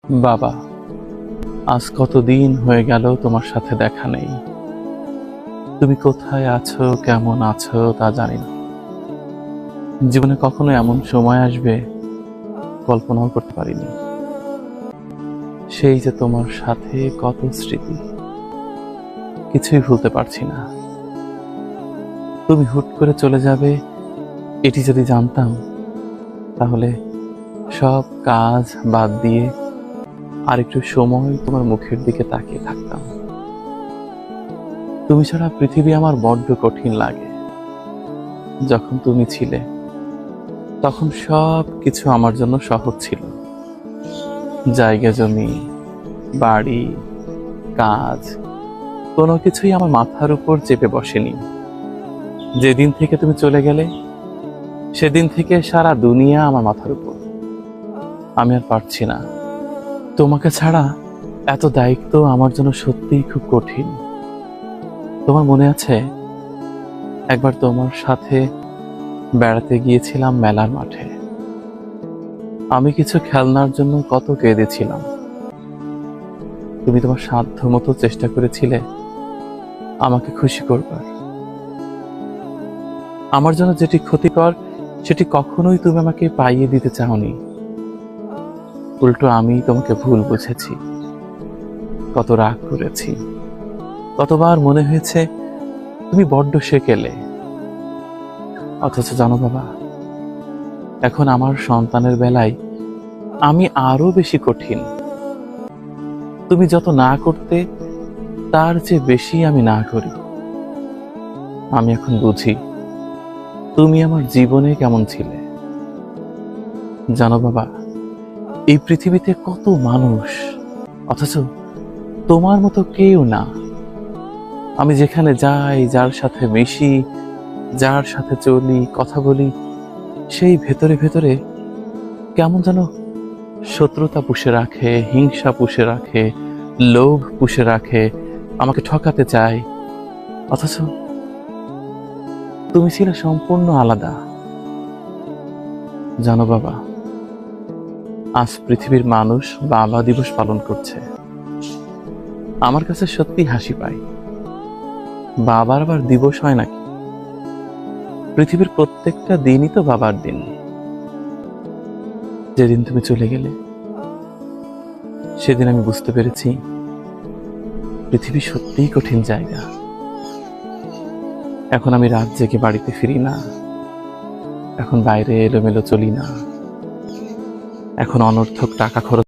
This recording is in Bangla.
বাবা, আজ কতদিন হয়ে গেল তোমার সাথে দেখা নেই। তুমি কোথায় আছো, কেমন আছো তা জানি না। জীবনে কখনো এমন সময় আসবে কল্পনাও করতে পারিনি। সেই যে তোমার সাথে কত স্মৃতি, কিছুই ভুলতে পারছি না। তুমি হুট করে চলে যাবে এটি যদি জানতাম, তাহলে সব কাজ বাদ দিয়ে আর একটু সময় তোমার মুখের দিকে তাকিয়ে থাকতাম। তুমি ছাড়া পৃথিবী আমার বড্ড কঠিন লাগে। যখন তুমি ছিলে তখন সব কিছু আমার জন্য সহজ ছিল। জায়গা জমি, বাড়ি, কাজ, কোনো কিছুই আমার মাথার উপর চেপে বসেনি। যেদিন থেকে তুমি চলে গেলে সেদিন থেকে সারা দুনিয়া আমার মাথার উপর। আমি আর পারছি না। তোমাকে ছাড়া এত দায়িত্ব আমার জন্য সত্যিই খুব কঠিন। তোমার মনে আছে, একবার তোমার সাথে বেড়াতে গিয়েছিলাম মেলার মাঠে। আমি কিছু খেলনার জন্য কত কেঁদেছিলাম। তুমি তোমার সাধ্য মতো চেষ্টা করেছিলে আমাকে খুশি করবার। আমার জন্য যেটি ক্ষতিকর সেটি কখনোই তুমি আমাকে পাইয়ে দিতে চাওনি। উল্টো আমি তোমাকে ভুল বুঝেছি, কত রাগ করেছি, কতবার মনে হয়েছে তুমি বড্ড সেকেলে। অথচ জানো বাবা, এখন আমার সন্তানের বেলায় আমি আরো বেশি কঠিন। তুমি যত না করতে তার চেয়ে বেশি আমি না করি। আমি এখন বুঝি তুমি আমার জীবনে কেমন ছিলে। জানো বাবা, এই পৃথিবীতে কত মানুষ, অথচ তোমার মতো কেউ না। আমি যেখানে যাই, যার সাথে মিশি, যার সাথে চলি, কথা বলি, সেই ভেতরে ভেতরে কেমন যেন শত্রুতা পুষে রাখে, হিংসা পুষে রাখে, লোভ পুষে রাখে, আমাকে ঠকাতে চায়। অথচ তুমি ছিলে সম্পূর্ণ আলাদা। জানো বাবা, আজ পৃথিবীর মানুষ বাবা দিবস পালন করছে। আমার কাছে সত্যি হাসি পায়। বাবার আবার দিবস হয় নাকি? পৃথিবীর প্রত্যেকটা দিনই তো বাবার দিন। যেদিন তুমি চলে গেলে সেদিন আমি বুঝতে পেরেছি পৃথিবী সত্যিই কঠিন জায়গা। এখন আমি রাত জেগে বাড়িতে ফিরি না, এখন বাইরে এলোমেলো চলি না, এখন অনর্থক টাকা খরচ